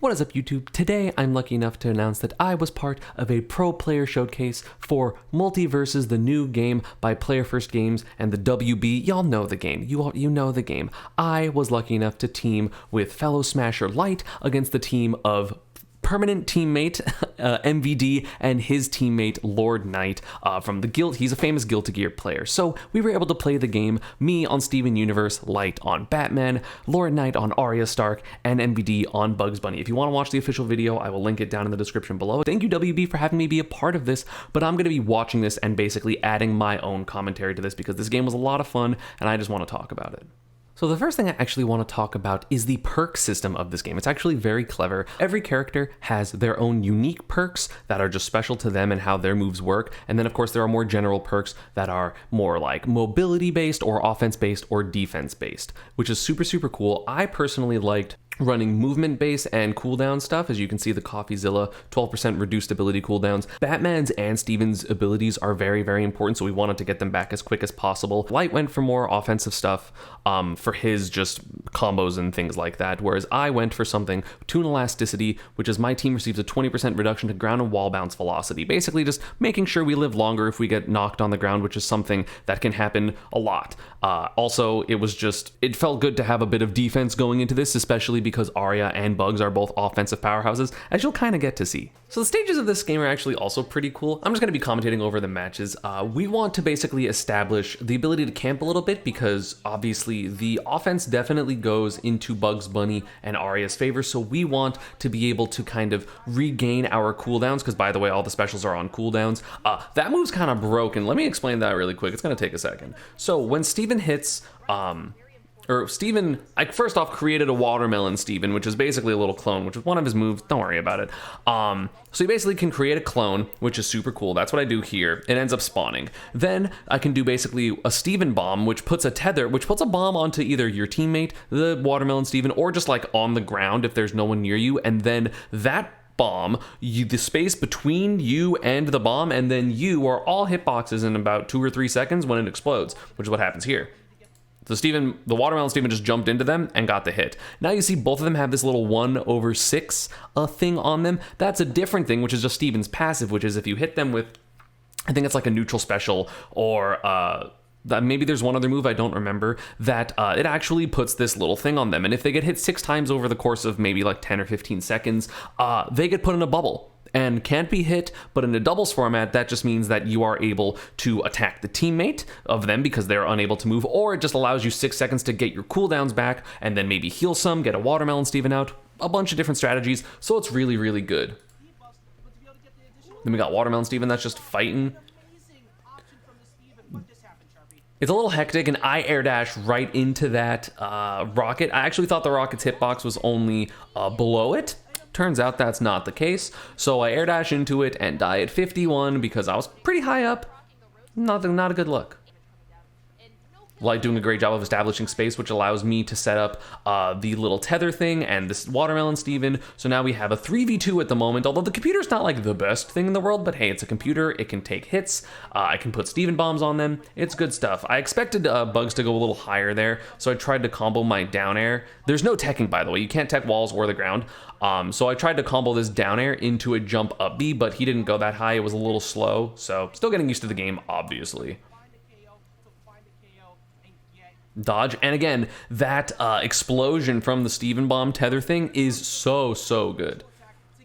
What is up, YouTube? Today I'm lucky enough to announce that I was part of a pro player showcase for Multiversus, the new game by Player First Games and the WB. Y'all know the game. You know the game. I was lucky enough to team with fellow Smasher Light against the team of permanent teammate MVD and his teammate Lord Knight from the Guild. He's a famous Guilty Gear player. So we were able to play the game, me on Steven Universe, Light on Batman, Lord Knight on Arya Stark, and MVD on Bugs Bunny. If you want to watch the official video, I will link it down in the description below. Thank you, WB, for having me be a part of this, but I'm going to be watching this and basically adding my own commentary to this because this game was a lot of fun and I just want to talk about it. So the first thing I actually want to talk about is the perk system of this game. It's actually very clever. Every character has their own unique perks that are just special to them and how their moves work. And then of course there are more general perks that are more like mobility based or offense based or defense based, which is super, super cool. I personally liked running movement base and cooldown stuff. As you can see, the CoffeeZilla 12% reduced ability cooldowns. Batman's and Steven's abilities are very, very important, so we wanted to get them back as quick as possible. Light went for more offensive stuff for his just combos and things like that, whereas I went for something, Toon Elasticity, which is my team receives a 20% reduction to ground and wall bounce velocity. Basically just making sure we live longer if we get knocked on the ground, which is something that can happen a lot. Also, it felt good to have a bit of defense going into this, especially because Arya and Bugs are both offensive powerhouses, as you'll kind of get to see. So the stages of this game are actually also pretty cool. I'm just going to be commentating over the matches. We want to basically establish the ability to camp a little bit because obviously the offense definitely goes into Bugs Bunny and Arya's favor, so we want to be able to kind of regain our cooldowns, because by the way, all the specials are on cooldowns. That move's kind of broken. Let me explain that really quick. It's going to take a second. So when Steven hits, Steven, I first off created a Watermelon Steven, which is basically a little clone, which is one of his moves. Don't worry about it. So you basically can create a clone, which is super cool. That's what I do here. It ends up spawning. Then I can do basically a Steven bomb, which puts a tether, which puts a bomb onto either your teammate, the Watermelon Steven, or just like on the ground if there's no one near you. And then that bomb, the space between you and the bomb, and then you are all hitboxes in about 2 or 3 seconds when it explodes, which is what happens here. So the Watermelon Steven just jumped into them and got the hit. Now you see both of them have this little 1/6 thing on them. That's a different thing, which is just Steven's passive, which is if you hit them with, I think it's like a neutral special, or maybe there's one other move, I don't remember, that it actually puts this little thing on them. And if they get hit 6 times over the course of maybe like 10 or 15 seconds, they get put in a bubble and can't be hit, but in a doubles format, that just means that you are able to attack the teammate of them because they're unable to move, or it just allows you 6 seconds to get your cooldowns back and then maybe heal some, get a Watermelon Steven out, a bunch of different strategies, so it's really, really good. Then we got Watermelon Steven that's just fighting. It's a little hectic, and I air dash right into that rocket. I actually thought the rocket's hitbox was only below it. Turns out that's not the case, so I air dash into it and die at 51 because I was pretty high up. Not a good look. Light doing a great job of establishing space, which allows me to set up the little tether thing and this Watermelon Steven. So now we have a 3v2 at the moment, although the computer's not like the best thing in the world, but hey, it's a computer, it can take hits, I can put Steven bombs on them, it's good stuff. I expected Bugs to go a little higher there, so I tried to combo my down air. There's no teching, by the way, you can't tech walls or the ground. So I tried to combo this down air into a jump up B, but he didn't go that high, it was a little slow, so still getting used to the game, obviously. Dodge, and again, that explosion from the Steven bomb tether thing is so good.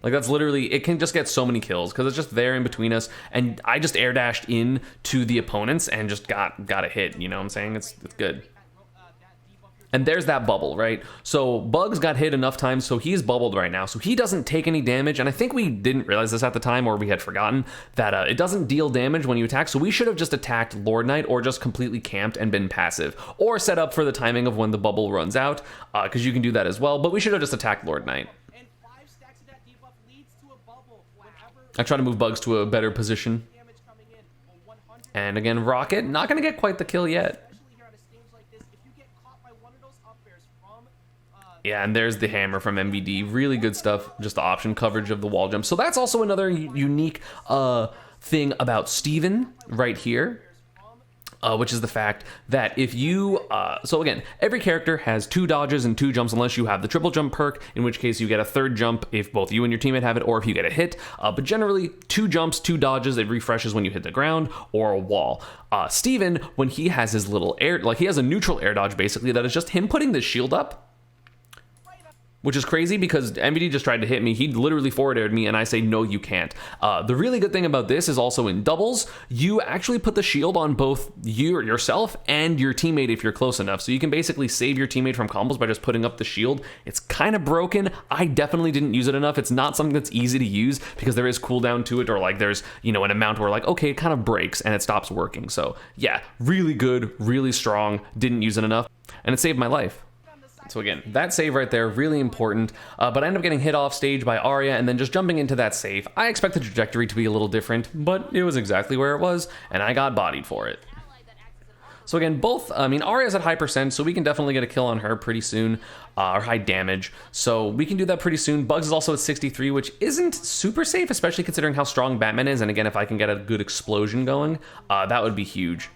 Like, that's literally, it can just get so many kills because it's just there in between us, and I just air dashed in to the opponents and just got a hit, you know what I'm saying? It's good. And there's that bubble, right? So Bugs got hit enough times, so he's bubbled right now. So he doesn't take any damage, and I think we didn't realize this at the time, or we had forgotten, that it doesn't deal damage when you attack, so we should have just attacked Lord Knight, or just completely camped and been passive, or set up for the timing of when the bubble runs out, because you can do that as well, but we should have just attacked Lord Knight. I try to move Bugs to a better position. And again, Rocket, not going to get quite the kill yet. Yeah, and there's the hammer from MVD. Really good stuff. Just the option coverage of the wall jump. So that's also another unique thing about Steven right here. which is the fact that if you, so again, every character has 2 dodges and 2 jumps unless you have the triple jump perk, in which case you get a 3rd jump if both you and your teammate have it, or if you get a hit. But generally, 2 jumps, 2 dodges, it refreshes when you hit the ground or a wall. Steven, when he has his little air, like he has a neutral air dodge basically, that is just him putting the shield up, which is crazy because MVD just tried to hit me. He literally forward aired me and I say, no, you can't. The really good thing about this is also in doubles, you actually put the shield on both yourself and your teammate if you're close enough. So you can basically save your teammate from combos by just putting up the shield. It's kind of broken. I definitely didn't use it enough. It's not something that's easy to use because there is cooldown to it, or like there's, you know, an amount where like, okay, it kind of breaks and it stops working. So yeah, really good, really strong. Didn't use it enough and it saved my life. So again, that save right there, really important, but I end up getting hit off stage by Arya and then just jumping into that save. I expect the trajectory to be a little different, but it was exactly where it was, and I got bodied for it. So again, Arya's at high percent, so we can definitely get a kill on her pretty soon, or high damage, so we can do that pretty soon. Bugs is also at 63, which isn't super safe, especially considering how strong Batman is, and again, if I can get a good explosion going, that would be huge.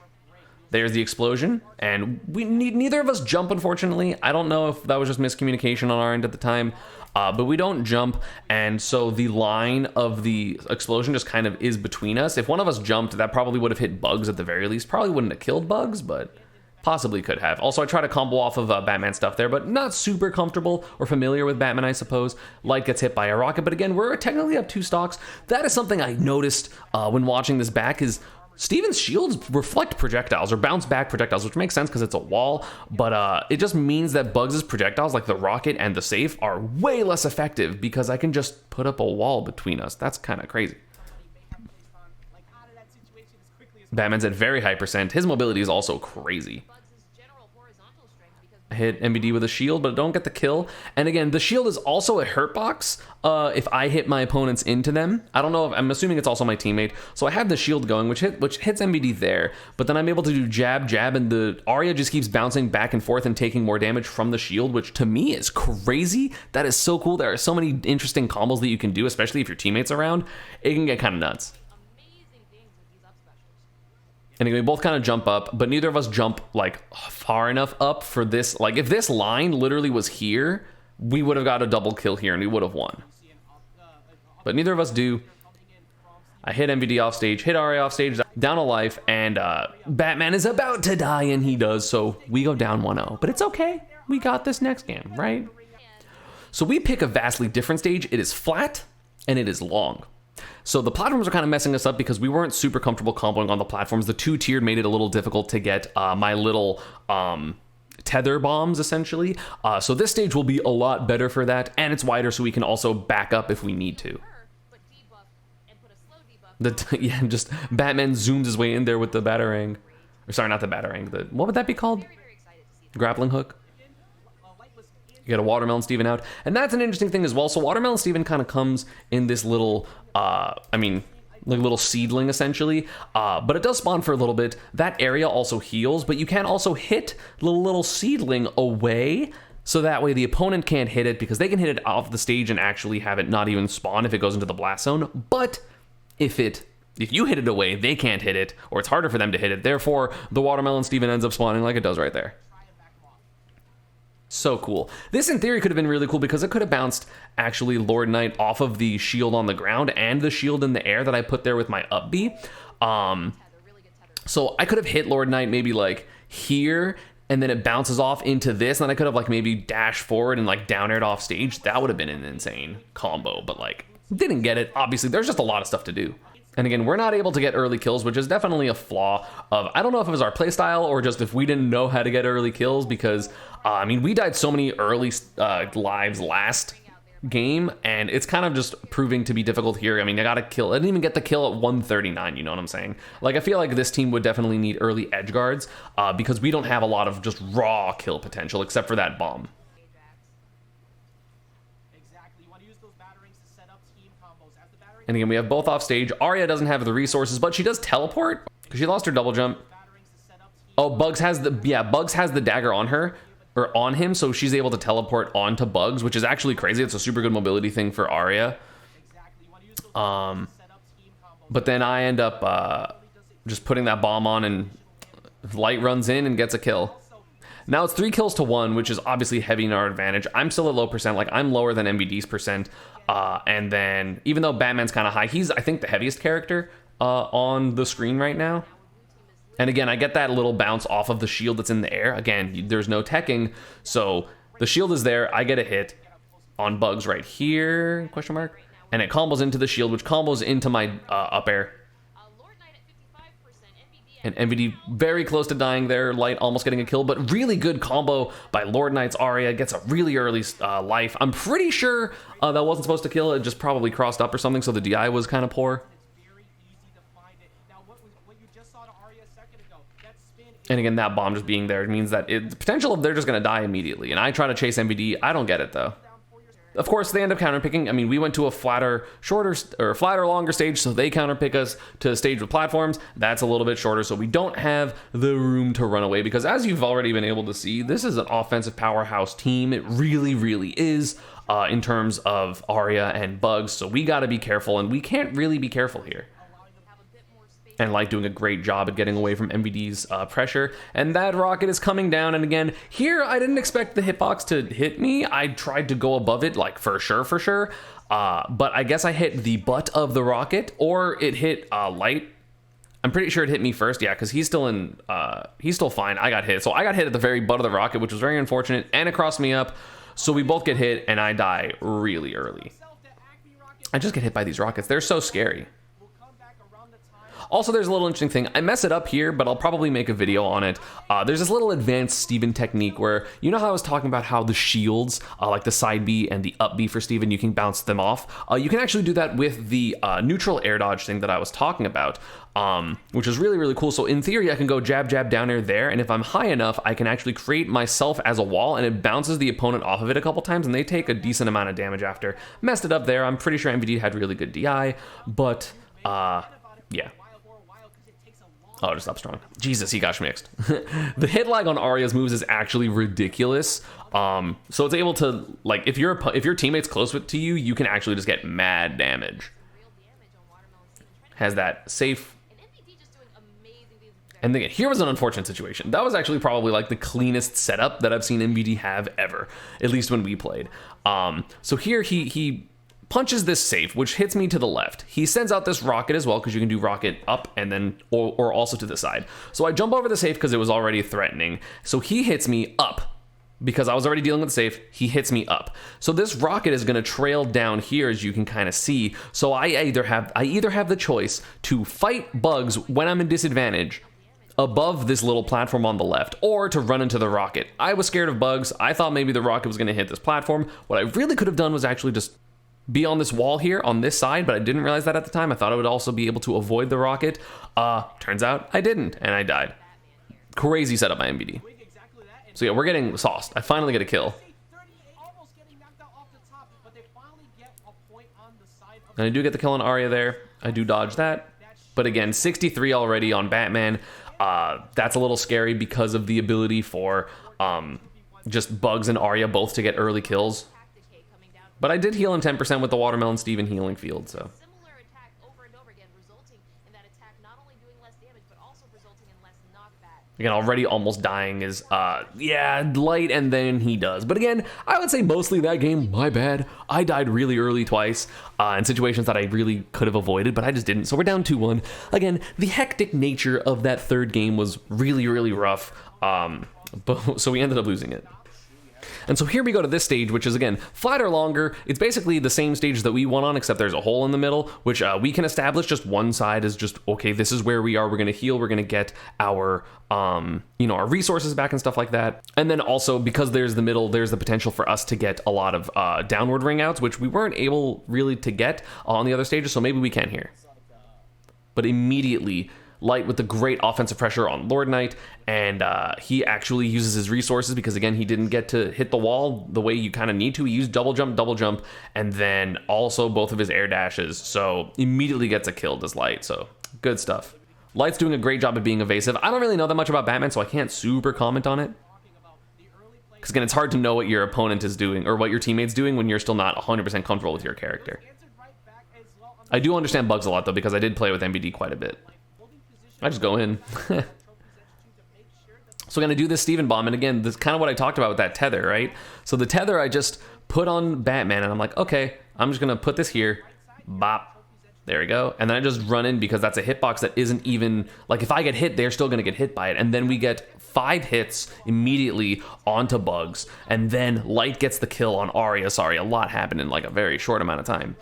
There's the explosion, and neither of us jump, unfortunately. I don't know if that was just miscommunication on our end at the time, but we don't jump, and so the line of the explosion just kind of is between us. If one of us jumped, that probably would have hit Bugs at the very least. Probably wouldn't have killed Bugs, but possibly could have. Also, I try to combo off of Batman stuff there, but not super comfortable or familiar with Batman, I suppose. Light gets hit by a rocket, but again, we're technically up 2 stocks. That is something I noticed when watching this back is Steven's shields reflect projectiles or bounce back projectiles, which makes sense because it's a wall, but it just means that Bugs' projectiles, like the rocket and the safe, are way less effective because I can just put up a wall between us. That's kind of crazy. Batman's at very high percent. His mobility is also crazy. Hit MBD with a shield, but don't get the kill. And again, the shield is also a hurt box if I hit my opponents into them. I don't know if, I'm assuming it's also my teammate. So I have the shield going, which hits MBD there, but then I'm able to do jab, jab, and the Arya just keeps bouncing back and forth and taking more damage from the shield, which to me is crazy. That is so cool. There are so many interesting combos that you can do, especially if your teammate's around. It can get kind of nuts. And again, we both kind of jump up, but neither of us jump like far enough up for this. Like if this line literally was here, we would have got a double kill here and we would have won. But neither of us do. I hit MVD off stage, hit Arya off stage, down a life, and Batman is about to die, and he does, so we go down 1-0. But it's okay. We got this next game, right? So we pick a vastly different stage. It is flat, and it is long. So the platforms are kind of messing us up because we weren't super comfortable comboing on the platforms. The 2-tiered made it a little difficult to get my little tether bombs, essentially. So this stage will be a lot better for that, and it's wider so we can also back up if we need to. Yeah, just Batman zooms his way in there with the batarang. Or sorry, not the batarang. What would that be called? Grappling hook. You get a Watermelon Steven out. And that's an interesting thing as well. So Watermelon Steven kind of comes in this little, like little seedling essentially. But it does spawn for a little bit. That area also heals, but you can also hit the little seedling away. So that way the opponent can't hit it because they can hit it off the stage and actually have it not even spawn if it goes into the blast zone. But if you hit it away, they can't hit it, or it's harder for them to hit it. Therefore, the Watermelon Steven ends up spawning like it does right there. So cool. This, in theory, could have been really cool because it could have bounced, actually, Lord Knight off of the shield on the ground and the shield in the air that I put there with my up B. So I could have hit Lord Knight maybe, like, here, and then it bounces off into this, and then I could have, like, maybe dashed forward and, like, down aired off stage. That would have been an insane combo, but, like, didn't get it. Obviously, there's just a lot of stuff to do. And again, we're not able to get early kills, which is definitely a flaw of, I don't know if it was our playstyle or just if we didn't know how to get early kills because, we died so many early lives last game, and it's kind of just proving to be difficult here. I got a kill. I didn't even get the kill at 139, you know what I'm saying? Like, I feel like this team would definitely need early edge guards because we don't have a lot of just raw kill potential except for that bomb. And again, we have both off stage. Arya doesn't have the resources, but she does teleport because she lost her double jump. Oh, Bugs has the dagger on her, or on him, so she's able to teleport onto Bugs, which is actually crazy. It's a super good mobility thing for Arya. But then I end up just putting that bomb on, and Light runs in and gets a kill. Now it's 3 kills to 1, which is obviously heavy in our advantage. I'm still at low percent, like I'm lower than MVD's percent. And then even though Batman's kind of high, he's, I think, the heaviest character on the screen right now. And again, I get that little bounce off of the shield that's in the air. Again, there's no teching, so the shield is there. I get a hit on Bugs right here, question mark, and it combos into the shield, which combos into my up air. And MVD very close to dying there. Light almost getting a kill, but really good combo by Lord Knight's Arya. Gets a really early life. I'm pretty sure that wasn't supposed to kill. It just probably crossed up or something, so the DI was kind of poor. And again, that bomb just being there means that the potential of they're just going to die immediately. And I try to chase MVD. I don't get it, though. Of course, they end up counterpicking. I mean, we went to a flatter, longer stage, so they counterpick us to a stage with platforms. That's a little bit shorter, so we don't have the room to run away because, as you've already been able to see, this is an offensive powerhouse team. It really, really is in terms of Arya and Bugs, so we got to be careful, and we can't really be careful here. And Light doing a great job at getting away from MVD's pressure. And that rocket is coming down. And again, here I didn't expect the hitbox to hit me. I tried to go above it, like for sure. But I guess I hit the butt of the rocket, or it hit Light. I'm pretty sure it hit me first, yeah, because he's still fine. I got hit. So I got hit at the very butt of the rocket, which was very unfortunate, and it crossed me up. So we both get hit, and I die really early. I just get hit by these rockets. They're so scary. Also, there's a little interesting thing. I mess it up here, but I'll probably make a video on it. There's this little advanced Steven technique where, you know how I was talking about how the shields, like the side B and the up B for Steven, you can bounce them off? You can actually do that with the neutral air dodge thing that I was talking about, which is really, really cool. So in theory, I can go jab, jab, down air there, and if I'm high enough, I can actually create myself as a wall, and it bounces the opponent off of it a couple times, and they take a decent amount of damage after. Messed it up there. I'm pretty sure MVD had really good DI, but yeah. Oh, just up strong. Jesus, he got mixed. The hit lag on Arya's moves is actually ridiculous. So it's able to, like, if your teammate's close to you, you can actually just get mad damage. Has that safe. And again, here was an unfortunate situation. That was actually probably like the cleanest setup that I've seen MVD have ever, at least when we played. So here he punches this safe, which hits me to the left. He sends out this rocket as well, because you can do rocket up and then, or also to the side. So I jump over the safe because it was already threatening. So he hits me up because I was already dealing with the safe. He hits me up. So this rocket is going to trail down here, as you can kind of see. So I either have the choice to fight Bugs when I'm in disadvantage above this little platform on the left, or to run into the rocket. I was scared of Bugs. I thought maybe the rocket was going to hit this platform. What I really could have done was actually just be on this wall here on this side, but I didn't realize that at the time. I thought I would also be able to avoid the rocket. Turns out I didn't, and I died. Crazy setup by MVD. So yeah, we're getting sauced. I finally get a kill. And I do get the kill on Arya there. I do dodge that. But again, 63 already on Batman. That's a little scary because of the ability for just Bugs and Arya both to get early kills. But I did heal him 10% with the Watermelon Steven healing field, so. Again, already almost dying is, yeah, Light, and then he does. But again, I would say mostly that game, my bad. I died really early twice in situations that I really could have avoided, but I just didn't. So we're down 2-1. Again, the hectic nature of that third game was really, really rough. So we ended up losing it. And so here we go to this stage, which is, again, flatter longer. It's basically the same stage that we won on, except there's a hole in the middle, which we can establish. Just one side is just, okay, this is where we are. We're going to heal. We're going to get our, our resources back and stuff like that. And then also, because there's the middle, there's the potential for us to get a lot of downward ring outs, which we weren't able really to get on the other stages, so maybe we can here. But immediately, Light with the great offensive pressure on Lord Knight, and he actually uses his resources because, again, he didn't get to hit the wall the way you kind of need to. He used double jump, and then also both of his air dashes, so immediately gets a kill, does Light, so good stuff. Light's doing a great job of being evasive. I don't really know that much about Batman, so I can't super comment on it. Because, again, it's hard to know what your opponent is doing, or what your teammate's doing when you're still not 100% comfortable with your character. I do understand Bugs a lot, though, because I did play with MVD quite a bit. I just go in. So we're going to do this Steven bomb. And again, this is kind of what I talked about with that tether, right? So the tether I just put on Batman, and I'm like, okay, I'm just going to put this here. Bop. There we go. And then I just run in because that's a hitbox that isn't even, like, if I get hit, they're still going to get hit by it. And then we get 5 hits immediately onto Bugs. And then Light gets the kill on Arya. Sorry, a lot happened in like a very short amount of time.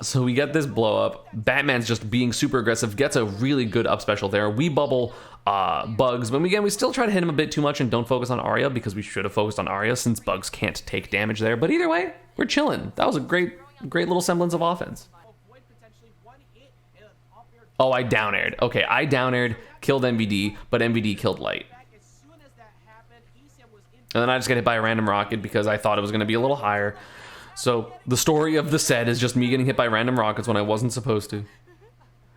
So we get this blow up. Batman's just being super aggressive, gets a really good up special there. We bubble Bugs, but again, we still try to hit him a bit too much and don't focus on Arya because we should have focused on Arya since Bugs can't take damage there. But either way, we're chilling. That was a great little semblance of offense. Oh, I down aired. Okay, I down aired, killed MVD, but MVD killed Light. And then I just got hit by a random rocket because I thought it was going to be a little higher. So the story of the set is just me getting hit by random rockets when I wasn't supposed to.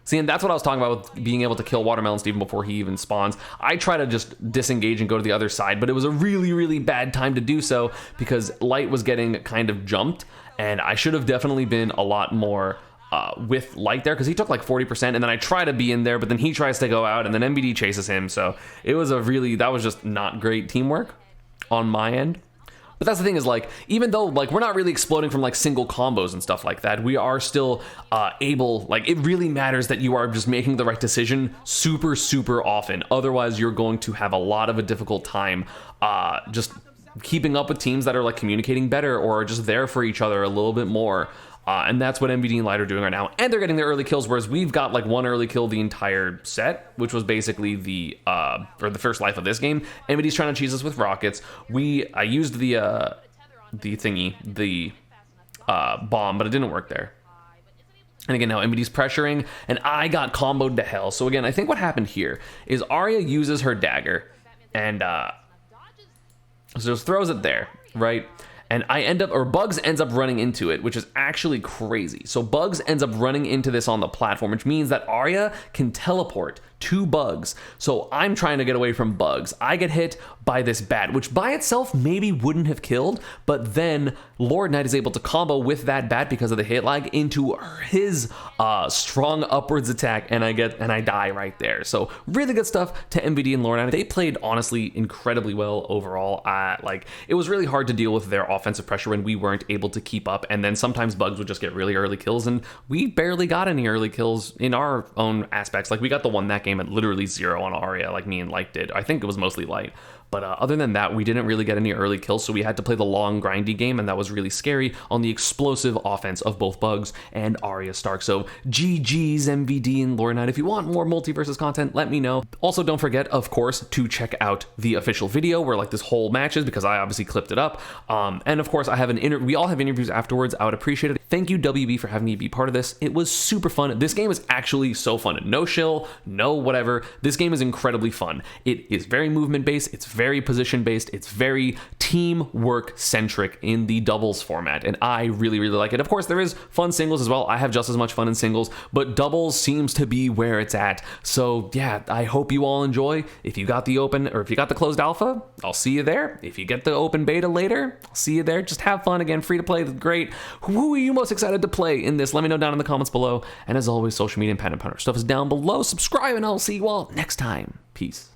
See, and that's what I was talking about with being able to kill Watermelon Steven before he even spawns. I try to just disengage and go to the other side, but it was a really bad time to do so because Light was getting kind of jumped, and I should have definitely been a lot more with Light there because he took like 40%, and then I try to be in there, but then he tries to go out, and then MVD chases him. So it was that was just not great teamwork on my end. But that's the thing is, like, even though like we're not really exploding from like single combos and stuff like that, we are still able, like, it really matters that you are just making the right decision super often. Otherwise you're going to have a lot of a difficult time just keeping up with teams that are like communicating better or just there for each other a little bit more. And that's what MVD and Light are doing right now. And they're getting their early kills, whereas we've got like 1 early kill the entire set, which was basically the first life of this game. MVD's trying to cheese us with rockets. I used the bomb, but it didn't work there. And again, now MVD's pressuring, and I got comboed to hell. So again, I think what happened here is Arya uses her dagger, and so just throws it there, right? And Bugs ends up running into it, which is actually crazy. So Bugs ends up running into this on the platform, which means that Arya can teleport to Bugs. So I'm trying to get away from Bugs. I get hit by this bat, which by itself maybe wouldn't have killed, but then Lord Knight is able to combo with that bat because of the hit lag into his strong upwards attack, and I die right there. So really good stuff to MVD and Lord Knight. They played honestly incredibly well overall. Like, it was really hard to deal with their offensive pressure when we weren't able to keep up, and then sometimes Bugs would just get really early kills, and we barely got any early kills in our own aspects. Like, we got the one that game at literally 0 on Arya, like me and Light did. I think it was mostly Light. But other than that, we didn't really get any early kills, so we had to play the long, grindy game, and that was really scary on the explosive offense of both Bugs and Arya Stark. So GG's MVD and Lord Knight. If you want more Multiversus content, let me know. Also, don't forget, of course, to check out the official video where like this whole match is, because I obviously clipped it up. And of course, we all have interviews afterwards. I would appreciate it. Thank you, WB, for having me be part of this. It was super fun. This game is actually so fun. No shill, no whatever. This game is incredibly fun. It is very movement-based. It's very position-based. It's very teamwork-centric in the doubles format, and I really like it. Of course, there is fun singles as well. I have just as much fun in singles, but doubles seems to be where it's at. So yeah, I hope you all enjoy. If you got the open, or if you got the closed alpha, I'll see you there. If you get the open beta later, I'll see you there. Just have fun. Again, free to play, great. Who are you most excited to play in this? Let me know down in the comments below. And as always, social media and PANDA stuff is down below. Subscribe, and I'll see you all next time. Peace.